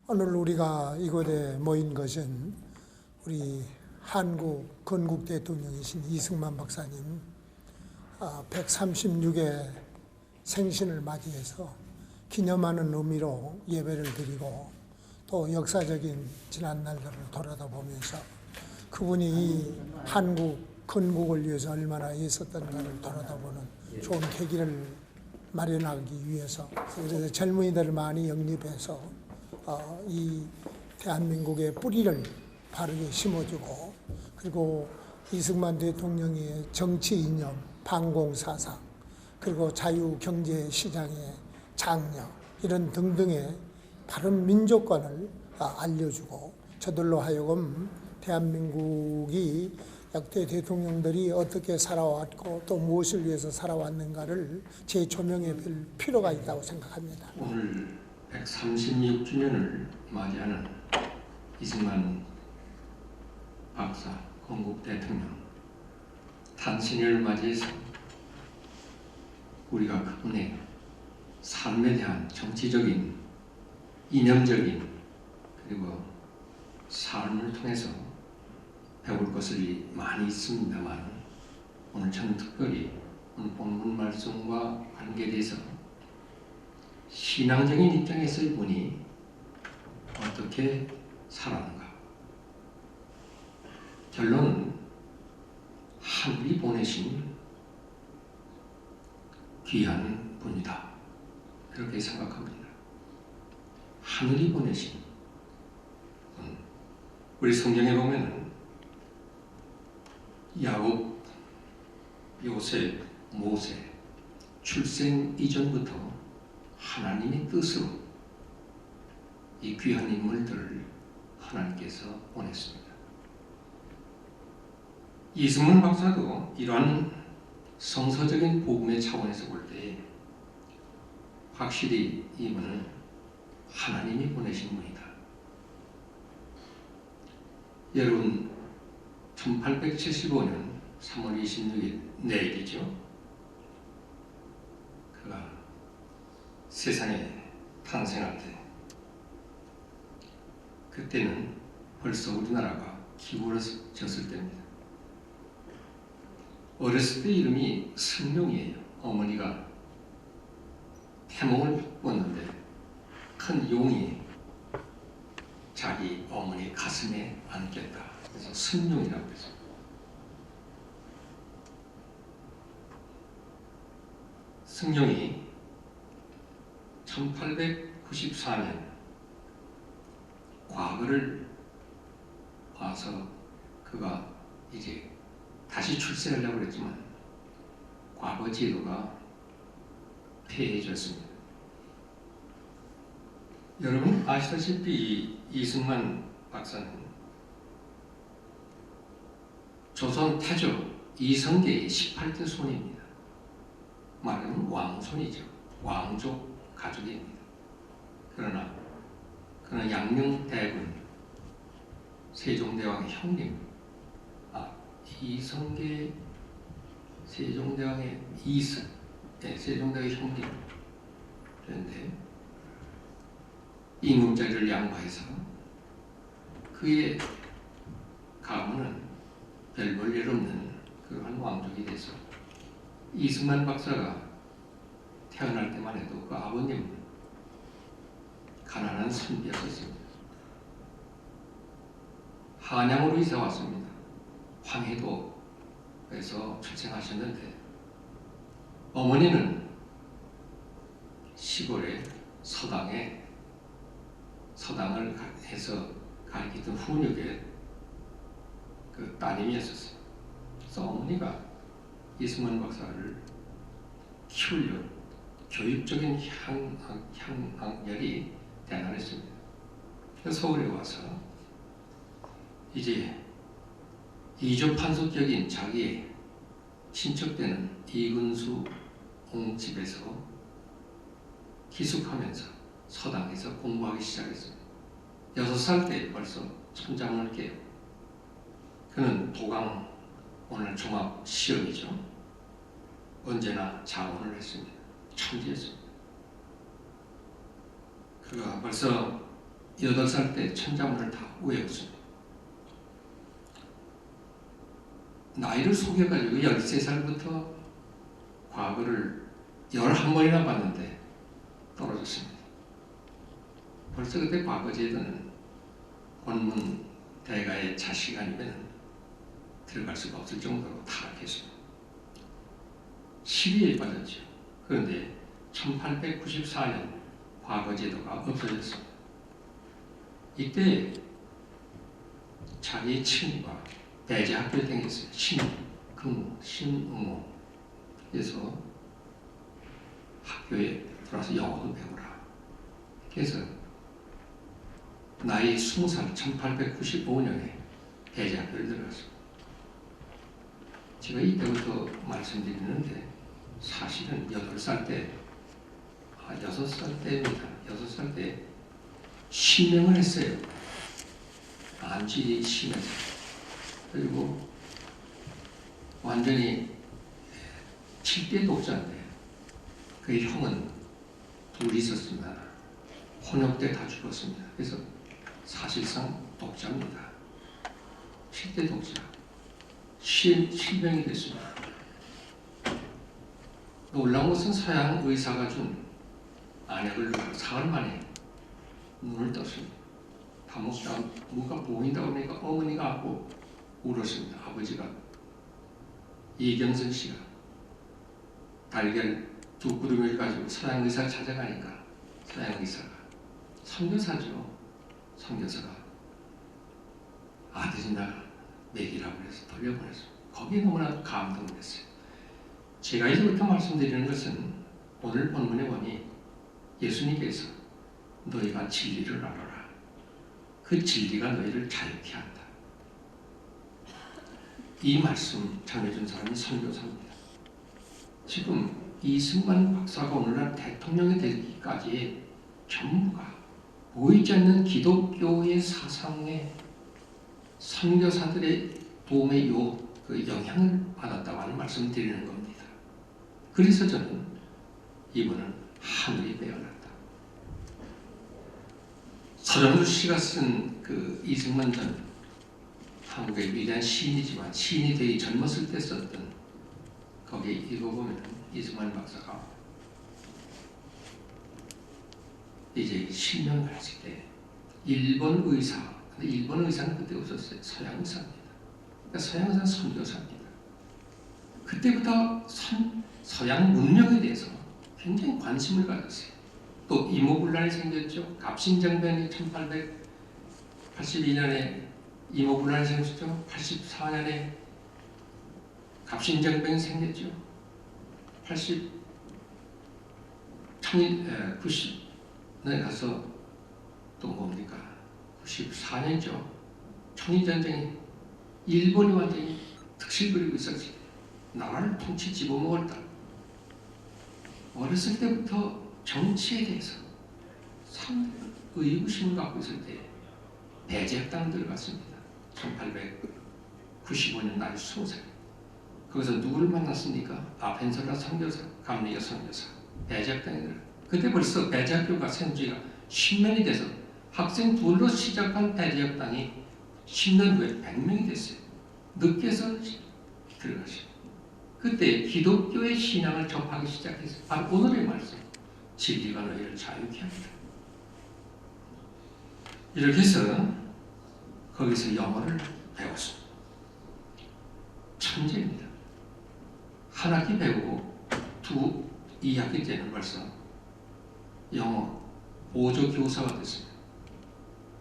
오늘 우리가 이곳에 모인 것은 우리 한국 건국 대통령이신 이승만 박사님 136의 생신을 맞이해서 기념하는 의미로 예배를 드리고 또 역사적인 지난 날들을 돌아다 보면서 그분이 이 한국 건국을 위해서 얼마나 애썼던가를 돌아다보는 좋은 계기를 마련하기 위해서, 그래서 젊은이들을 많이 영입해서 이 대한민국의 뿌리를 바르게 심어주고, 그리고 이승만 대통령의 정치 이념, 반공사상, 그리고 자유경제시장의 장려, 이런 등등의 바른 민족관을 알려주고, 저들로 하여금 대한민국이 역대 대통령들이 어떻게 살아왔고 또 무엇을 위해서 살아왔는가를 재조명해 볼 필요가 있다고 생각합니다. 오늘 136주년을 맞이하는 이승만 박사 건국 대통령 탄신을 맞이해서 우리가 그분의 삶에 대한 정치적인, 이념적인, 그리고 삶을 통해서 배울 것이 많이 있습니다만, 오늘 저는 특별히 오늘 본문 말씀과 관계돼서 신앙적인 입장에서 이분이 어떻게 살았는가, 결론은 하늘이 보내신 귀한 분이다, 그렇게 생각합니다. 하늘이 보내신 분. 우리 성경에 보면은 야곱, 요셉, 모세 출생 이전부터 하나님의 뜻으로 이 귀한 인물들을 하나님께서 보냈습니다. 이승만 박사도 이러한 성서적인 복음의 차원에서 볼 때 확실히 이분은 하나님이 보내신 분이다. 여러분, 1875년 3월 26일 내일이죠. 그가 세상에 탄생할 때, 그때는 벌써 우리나라가 기울어졌을 때입니다. 어렸을 때 이름이 승룡이에요. 어머니가 태몽을 꾸었는데 큰 용이 자기 어머니 가슴에 안겼다. 그래서 승룡이라고 했어요. 승룡이 1894년 과거를 와서 그가 이제 다시 출세하려고 했지만 과거 제도가 폐해졌습니다. 여러분 아시다시피 이승만 박사는 조선 태조 이성계의 18대 손입니다. 말하면 왕손이죠. 왕족 가족입니다. 그러나 그는 양명대군 세종대왕의 형님, 이성계 세종대왕의 이승, 세종대왕의 형님. 그런데 임금자리를 양보해서 그의 가문은 별 볼 일 없는 그러한 왕족이 돼서 이승만 박사가 태어날 때만 해도 그 아버님 가난한 선비였습니다. 한양으로 이사 왔습니다. 황해도에서 출생하셨는데 어머니는 시골의 서당을 해서 가르치던 훈육의 그 따님이었었어요. 그래서 어머니가 이승만 박사를 키우려 교육적인 향락이 대단했습니다. 그래서 서울에 와서 이제 이조판소적인 자기의 친척되는 이근수 옹집에서 기숙하면서 서당에서 공부하기 시작했습니다. 6살 때 벌써 천장을 깨요. 그는 도강, 오늘 종합 시험이죠. 언제나 자원을 했습니다. 천지했습니다. 그가 벌써 8살 때 천자문을 다 외웠습니다. 나이를 속여가지고 13살부터 과거를 11번이나 봤는데 떨어졌습니다. 벌써 그때 과거제도는 본문 대가의 자식 아니면 들어갈 수가 없을 정도로 타락했습니다. 시리에 빠졌죠. 그런데 1894년 과거제도가 없어졌습니다. 이때 자기 친구가 배제학교에 다녔어요. 신응모. 그래서 학교에 들어와서 영어도 배우라. 그래서 나이 20살 1895년에 배제학교를 들어갔습니다. 제가 이때부터 말씀드리는데 사실은 6살 때입니다. 6살 때 실명을 했어요. 암질이 심해서. 그리고 완전히 7대 독자인데 그 형은 둘이 있었습니다. 혼역 때 다 죽었습니다. 그래서 사실상 독자입니다. 7대 독자. 실명이 됐습니다. 놀라운 것은 서양 의사가 준 안약을 넣고 사흘 만에 눈을 떴습니다. 다 먹다가 뭐가 보인다고 하니까 어머니가 안고 울었습니다. 아버지가 이경선 씨가 달걀 2구름을 가지고 서양 의사를 찾아가니까 서양 의사가 선교사죠. 선교사가 아들이나 먹이라고 해서 돌려보냈습니다. 거기에 너무나 감동을 했어요. 제가 이제부터 말씀드리는 것은 오늘 본문에 보니 예수님께서 너희가 진리를 알아라. 그 진리가 너희를 자유케 한다. 이 말씀 전해준 사람이 선교사입니다. 지금 이승만 박사가 오늘날 대통령이 되기까지 전부가 보이지 않는 기독교의 사상에 선교사들의 도움의 그 영향을 받았다고 하는 말씀을 드리는 겁니다. 그래서 저는 이분은 하늘이 베어났다. 서정수 씨가 쓴 그 이승만 전 한국의 위대한 시인이지만 시인이 되기 젊었을 때 썼던 거기 읽어보면 이승만 박사가 이제 실명을 했을 때 일본 의사, 근데 일본 의사는 그때 없었어요. 서양 의사입니다. 그러니까 서양 의사는 선교사입니다. 그때부터 서양 문명에 대해서 굉장히 관심을 가졌어요. 또 이모군란이 생겼죠. 갑신정변이 1882년에 이모군란이 생겼죠. 84년에 갑신정변이 생겼죠. 90년에 가서 또 뭡니까? 94년이죠. 청일전쟁이 일본이 완전히 득실 부리고 있었지. 나라를 통치 집어먹었다. 어렸을 때부터 정치에 대해서 상당히 의구심을 갖고 있을 때 배제학당을 들어갔습니다. 1895년 나이 20살. 거기서 누구를 만났습니까? 아펜설라 선교사, 감리교 선교사, 배제학당에 들어갔습니다. 그때 벌써 배제학교가 생지가 10년이 돼서 학생 둘로 시작한 배제학당이 10년 후에 100명이 됐어요. 늦게서 들어가시고 그때 기독교의 신앙을 접하기 시작했어요. 바로 오늘의 말씀, 진리가 너희를 자유케 합니다. 이렇게 해서 거기서 영어를 배웠습니다. 천재입니다. 한 학기 배우고 2학기 때는 벌써 영어 5조 교사가 됐습니다.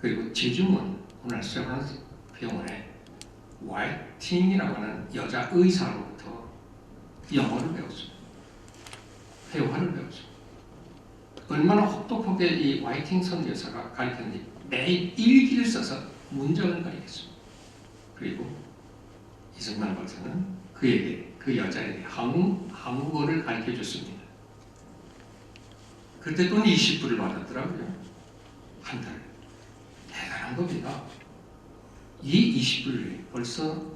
그리고 재중은 오늘 세브란스 병원에 와이팅이라고 하는 여자 의사로부터 영어를 배웠습니다. 회화를 배웠습니다. 얼마나 혹독하게 이 와이팅 선교사가 가르쳤는지 매일 일기를 써서 문장을 가르쳤습니다. 그리고 이승만 박사는 그에게, 그 여자에게 한국어를 가르쳐 줬습니다. 그때 돈 20불을 받았더라고요. 한 달. 대단한 겁니다. 이 20불이 벌써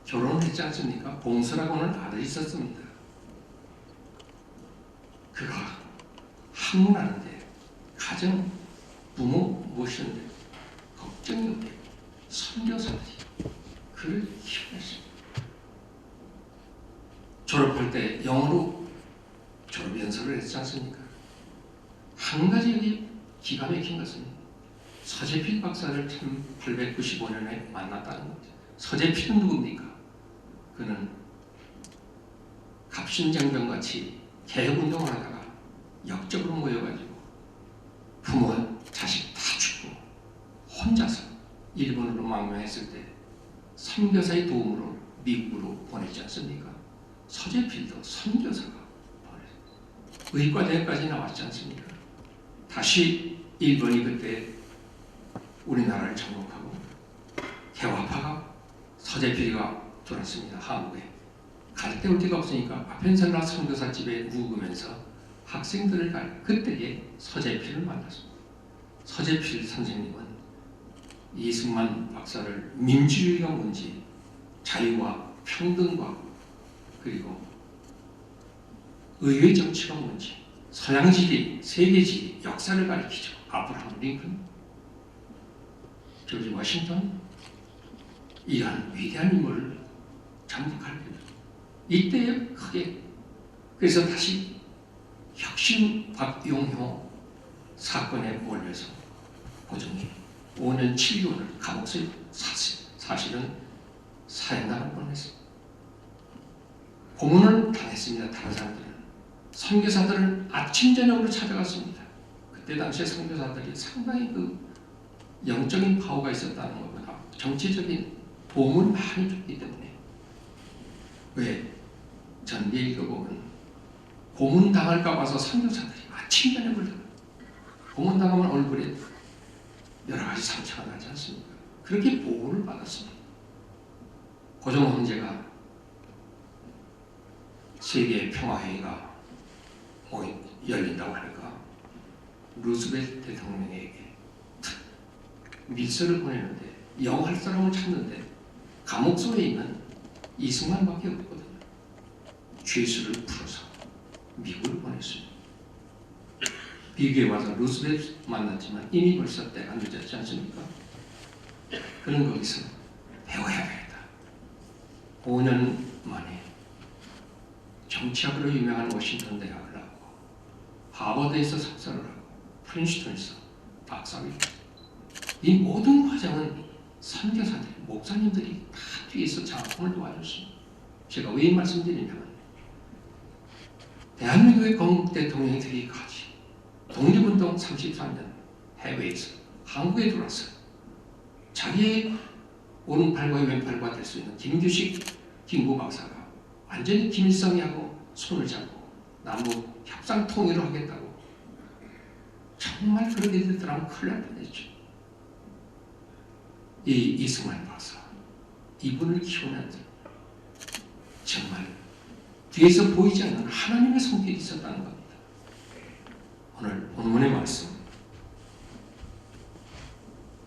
결혼을 했지 않습니까? 봉서라고는 아들이 있었습니다. 그가 한문하는데 가장 부모 모시는데 걱정이 없게 선교사들이 그를 키워냈습니다. 졸업할 때 영어로 졸업연설을 했지 않습니까? 한 가지 여기 기가 막힌 것은 서재필 박사를 1895년에 만났다는 거죠. 서재필은 누굽니까? 그는 갑신정변같이 개혁운동을 하다가 역적으로 모여가지고 부모, 자식 다 죽고 혼자서 일본으로 망명했을 때 선교사의 도움으로 미국으로 보냈지 않습니까? 서재필도 선교사가 보냈어요. 의과대학까지 나왔지 않습니까? 다시 일본이 그때 우리나라를 정복하고 개화파가 서재필이가 돌았습니다. 한국에. 갈 데 올 데가 없으니까 아펜셀라 선교사 집에 묵으면서 학생들을 갈 그때에 서재필을 만났습니다. 서재필 선생님은 이승만 박사를 민주주의가 뭔지, 자유와 평등과 그리고 의회 정치가 뭔지, 서양지리, 세계지리, 역사를 가리키죠. 아브라함 링컨, 조지 워싱턴, 이러한 위대한 인물을 잠복할 때는 이때에 크게, 그래서 다시 혁신 박용효 사건에 몰려서 고종이 5년 7개월을 감옥에서 사실은 사형당할 뻔했습니다. 고문을 당했습니다. 다른 사람들은. 선교사들은 아침 저녁으로 찾아갔습니다. 그때 당시에 선교사들이 상당히 그 영적인 파워가 있었다는 것보다 정치적인 도움을 많이 줬기 때문에, 왜 전기에 읽어보면 고문당할까 봐서 선교사들이 아침 저녁을 고문당하면 얼굴에 여러 가지 상처가 나지 않습니까? 그렇게 보호를 받았습니다. 고종 황제가 세계 평화회의가 열린다고 하니까 루스벨트 대통령에게 밀서를 보내는데 영할 사람을 찾는데 감옥소에 있는 이승만밖에 없거든요. 죄수를 풀어서 미국을 보냈습니다. 미국에 와서 루스벨트 만났지만 이미 벌써 때가 늦었지 않습니까? 그는 거기서 배워야 되겠다. 5년 만에 정치학으로 유명한 워싱턴 대학을 나오고 하버드에서 석사를 하고 프린스턴에서 박사를, 이 모든 과정은 선교사들, 목사님들이 다 뒤에서 작품을 도와줬습니다. 제가 왜 이 말씀드리냐면 대한민국의 건국 대통령이 되기까지 독립운동 33년 해외에서 한국에 들어와서 자기의 오른팔과 왼팔과 될 수 있는 김규식 김구 박사가 완전히 김일성이하고 손을 잡고 남북 협상 통일을 하겠다고, 정말 그렇게 되더라면 큰일 날 뻔했죠. 이 이승만 박사, 이분을 키우는 정말 뒤에서 보이지 않는 하나님의 손길이 있었다는 겁니다. 오늘 본문의 말씀,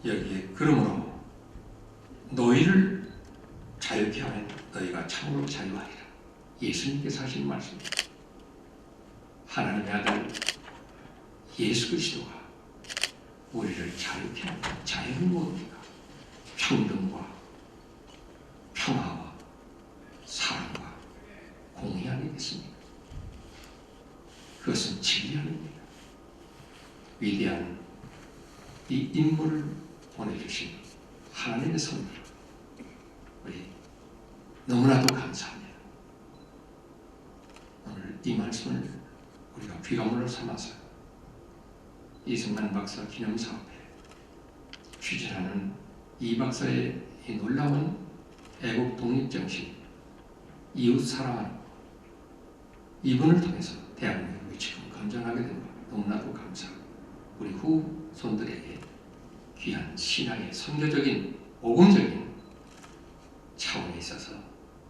여기에 그러므로 너희를 자유케 하면 너희가 참으로 자유하리라. 예수님께서 하신 말씀입니다. 하나님의 아들 예수 그리스도가 우리를 자유케 합니다. 자유는 뭡니까? 평등과 평화와 사랑과 공의 아니겠습니까? 그것은 진리 아닙니까? 위대한 이 인물을 보내주신 하나님의 선물, 우리 너무나도 감사합니다. 오늘 이 말씀을 우리가 귀감으로 삼아서 이승만 박사 기념사업에 추진하는 이 박사의 이 놀라운 애국 독립정신, 이웃 사랑하는 이분을 통해서 대한민국이 지금 건전하게 된 것 너무나도 감사하고, 우리 후손들에게 귀한 신앙의 선교적인 복음적인 차원에 있어서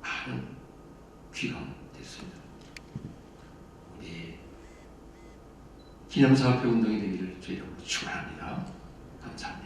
많은 귀감이 됐습니다. 우리 기념사업회 운동이 되기를 주의 이름으로 축원합니다. 감사합니다.